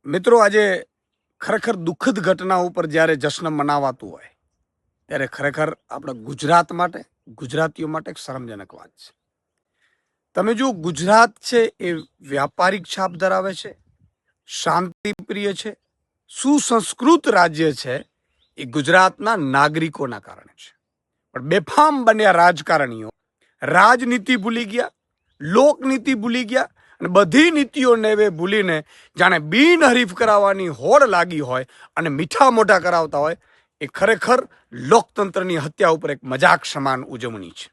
મિત્રો, આજે ખરેખર દુઃખદ ઘટના ઉપર જ્યારે જશ્ન મનાવાતું હોય ત્યારે ખરેખર આપણા ગુજરાત માટે, ગુજરાતીઓ માટે એક શરમજનક વાત છે. તમે જો ગુજરાત છે એ વ્યાપારિક છાપ ધરાવે છે, શાંતિપ્રિય છે, સુસંસ્કૃત રાજ્ય છે, એ ગુજરાતના નાગરિકોના કારણે છે. પણ બેફામ બન્યા રાજકારણીઓ રાજનીતિ ભૂલી ગયા, લોકનીતિ ભૂલી ગયા અને બધી નીતિઓને હવે ભૂલીને જાણે બિનહરીફ કરાવવાની હોડ લાગી હોય અને મીઠા મોઢા કરાવતા હોય. એ ખરેખર લોકતંત્રની હત્યા ઉપર એક મજાક સમાન ઉજવણી છે.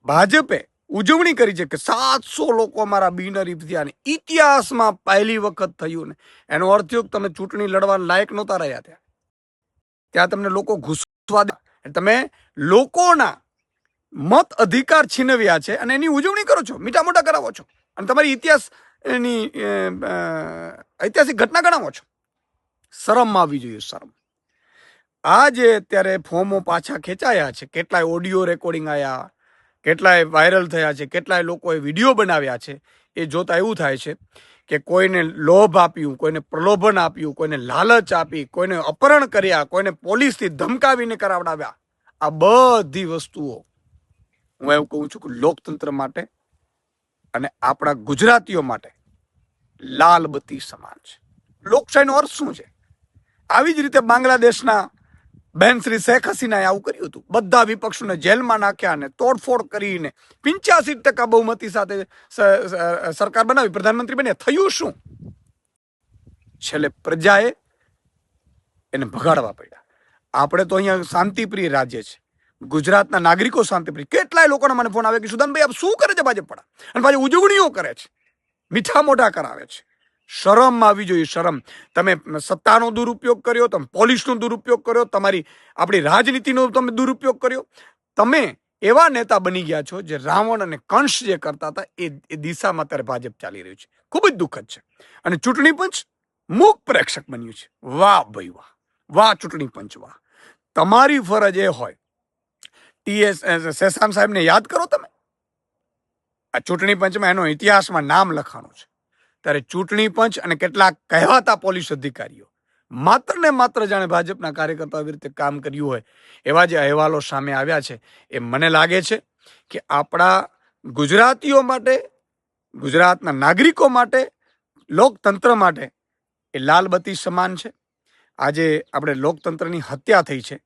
ભાજપે ઉજવણી કરી છે કે 700 લોકો અમારા બિનહરીફ થયા અને ઇતિહાસમાં પહેલી વખત થયું. ને એનો અર્થ થયો કે તમે ચૂંટણી લડવા લાયક નહોતા રહ્યા. ત્યાં તમને લોકો ઘૂસવા દે, તમે લોકોના મત અધિકાર છીનવ્યા છે અને એની ઉજવણી કરો છો, મીઠા મોઢા કરાવો છો અને તમારી ઐતિહાસિક ઘટના ગણાવો છો. શરમ આવી જોઈએ, શરમ. આજે અત્યારે ફોર્મો પાછા ખેંચાયા છે, કેટલાય ઓડિયો રેકોર્ડિંગ આવ્યા, કેટલાય વાયરલ થયા છે, કેટલાય લોકોએ વિડીયો બનાવ્યા છે. એ જોતા એવું થાય છે કે કોઈને લોભ આપ્યું, કોઈને પ્રલોભન આપ્યું, કોઈને લાલચ આપી, કોઈને અપહરણ કર્યા, કોઈને પોલીસથી ધમકાવીને કરાવડાવ્યા. આ બધી વસ્તુઓ હું એવું કહું છું કે લોકતંત્ર માટે અને આપણા ગુજરાતીઓ માટે લાલ બત્તી સમાન છે. લોકશાહીનો અર્થ શું છે? આવી જ રીતે બાંગ્લાદેશના બેન શ્રી શેખ હસીનાએ આવું કર્યું હતું. બધા વિપક્ષોને જેલમાં નાખ્યા અને તોડફોડ કરીને 85% બહુમતી સાથે સરકાર બનાવી, પ્રધાનમંત્રી બન્યા. થયું શું? છેલ્લે પ્રજાએ એને ભગાડવા પડ્યા. આપણે તો અહીંયા શાંતિપ્રિય રાજ્ય છે, ગુજરાતના નાગરિકો શાંતિપ્રિય. કેટલાય લોકોના મને ફોન આવે કે સુદાનભાઈ આપ શું કરે છે ભાજપ વાળા, અને પાછી ઉજવણીઓ કરે છે, મીઠા મોઢા કરાવે છે. શરમ આવી જોઈએ, શરમ. તમે સત્તાનો દુરુપયોગ કર્યો, તમે પોલીસનો દુરુપયોગ કર્યો, આપણી રાજનીતિનો તમે દુરુપયોગ કર્યો. તમે એવા નેતા બની ગયા છો જે રાવણ અને કંસ જે કરતા હતા એ દિશામાં અત્યારે ભાજપ ચાલી રહ્યું છે. ખૂબ જ દુઃખદ છે. અને ચૂંટણી પંચ મૂક પ્રેક્ષક બન્યું છે. વાહ ભાઈ વાહ, વાહ ચૂંટણી પંચ વાહ. તમારી ફરજ એ હોય, શેષામ સાહેબને યાદ કરો. તમે આ ચૂંટણી પંચમાં એનો ઇતિહાસમાં નામ લખાણું છે. ત્યારે ચૂંટણી પંચ અને કેટલાક કહેવાતા પોલીસ અધિકારીઓ માત્ર ને માત્ર જાણે ભાજપના કાર્યકર્તાઓ એવી રીતે કામ કર્યું હોય એવા જે અહેવાલો સામે આવ્યા છે, એ મને લાગે છે કે આપણા ગુજરાતીઓ માટે, ગુજરાતના નાગરિકો માટે, લોકતંત્ર માટે એ લાલબત્તી સમાન છે. આજે આપણે લોકતંત્રની હત્યા થઈ છે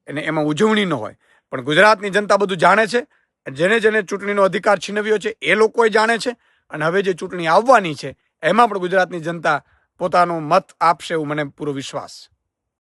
અને એમાં ઉજવણી ન હોય, પણ ગુજરાતની જનતા બધું જાણે છે. જેને જેને ચૂંટણીનો અધિકાર છીનવ્યો છે એ લોકો જાણે છે. અને હવે જે ચૂંટણી આવવાની છે એમાં પણ ગુજરાતની જનતા પોતાનો મત આપશે એવું મને પૂરો વિશ્વાસ છે.